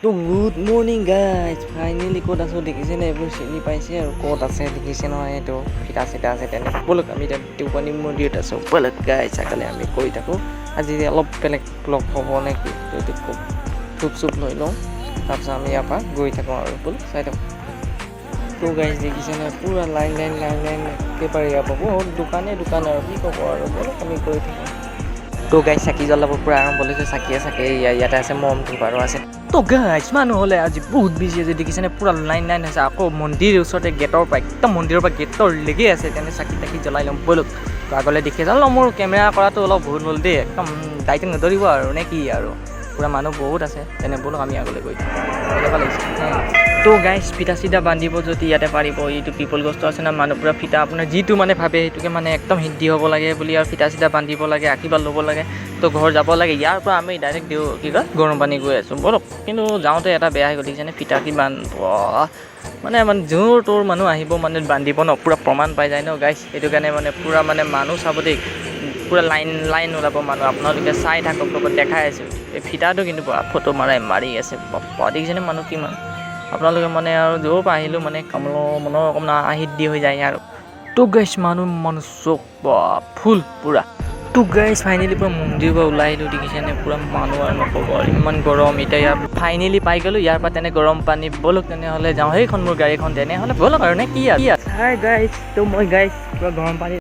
তো good morning guys finally ক'ত আছোঁ দেখিছেনে এইবোৰ চিনি পাইছে আৰু ক'ত আছে দেখিছে নহয় এইটো ফিটা চিটা আছে তেনে ব'লক আমি এতিয়া টিউপানী মন্দিৰত আছোঁ ব'লক গাইজ চাকালে আমি কৰি থাকোঁ আজি অলপ বেলেগ ব্লগ হ'ব নেকি এইটো চুপ চুপ লৈ লওঁ তাৰপিছত আমি ইয়াৰ পৰা গৈ থাকোঁ আৰু ব'লক চাই থাকোঁ তো গাইজ দেখিছেনে পূৰা লাইন একেবাৰে ইয়াৰ পৰা বহুত দোকান আৰু কি ক'ব আৰু ব'লক আমি গৈ থাকোঁ তো গাইজ চাকি জ্বলাব পূৰা আৰম্ভ কৰিছে চাকিয়ে ইয়াতে আছে মম ধূপ আৰু আছে তো গাইজ মানুহ হ'লে আজি বহুত বিজি আছে দেখিছেনে পূৰা লাইন আছে আকৌ মন্দিৰৰ ওচৰতে গেটৰ পৰা একদম মন্দিৰৰ পৰা গেটলৈকে আছে তেনে চাকি তাকি জ্বলাই ল'ম ব'লক তো আগলৈ দেখি যাওঁ মোৰ কেমেৰা কৰাটো অলপ ভুল হ'ল দেই একদম দায়িত্ব নধৰিব আৰু নে কি আৰু পূৰা মানুহ বহুত আছে তেনে ব'লক আমি আগলৈ গৈ থাকোঁ কেনেকুৱা লাগিছে তো গাইজ ফিটা চিটা বান্ধিব যদি ইয়াতে পাৰিব এইটো পিপল গছটো আছে না মানুহ পূৰা ফিটা আপোনাৰ যিটো মানে ভাবে সেইটোকে মানে একদম সিদ্ধি হ'ব লাগে বুলি আৰু ফিটা চিটা বান্ধিব লাগে আশীৰ্বাদ ল'ব লাগে তো ঘৰ যাব লাগে ইয়াৰ পৰা আমি ডাইৰেক্ট কি কয় গৰম পানী গৈ আছোঁ ব'লক কিন্তু যাওঁতে এটা বেয়া হৈ গ'ল দেখিছেনে ফিটা কিমান মানে যোৰ তোৰ মানুহ আহিব মানে বান্ধিব ন পূৰা প্ৰমাণ পাই যায় ন গাইজ সেইটো কাৰণে মানে পূৰা মানে মানুহ চাব দেই পূৰা লাইন ওলাব মানুহ আপোনালোকে চাই থাকক লগত দেখাই আছোঁ এই ফিটাটো কিন্তু ফটো মাৰি আছে দেখিছেনে মানুহ কিমান আপোনালোকে মানে আৰু য'ৰ পৰা আহিলেও মানে মনৰ অকণমান আহিদ্দি হৈ যায় আৰু তো গাইজ মানুহ চোক ফুল পূৰা তো গাইজ ফাইনেলি পূৰা মন্দিৰৰ পৰা ওলাই আহিলোঁ দেখিছেনে পূৰা মানুহ আৰু নক'ব আৰু ইমান গৰম এতিয়া ইয়াৰ ফাইনেলি পাই গ'লোঁ ইয়াৰ পৰা তেনে গৰম পানী ব'লক তেনেহ'লে যাওঁ সেইখন মোৰ গাড়ীখন তেনেহ'লে ব'লক আৰু নে কি আৰু হাই গাইজ তো মই গাইজ পূৰা গৰম পানী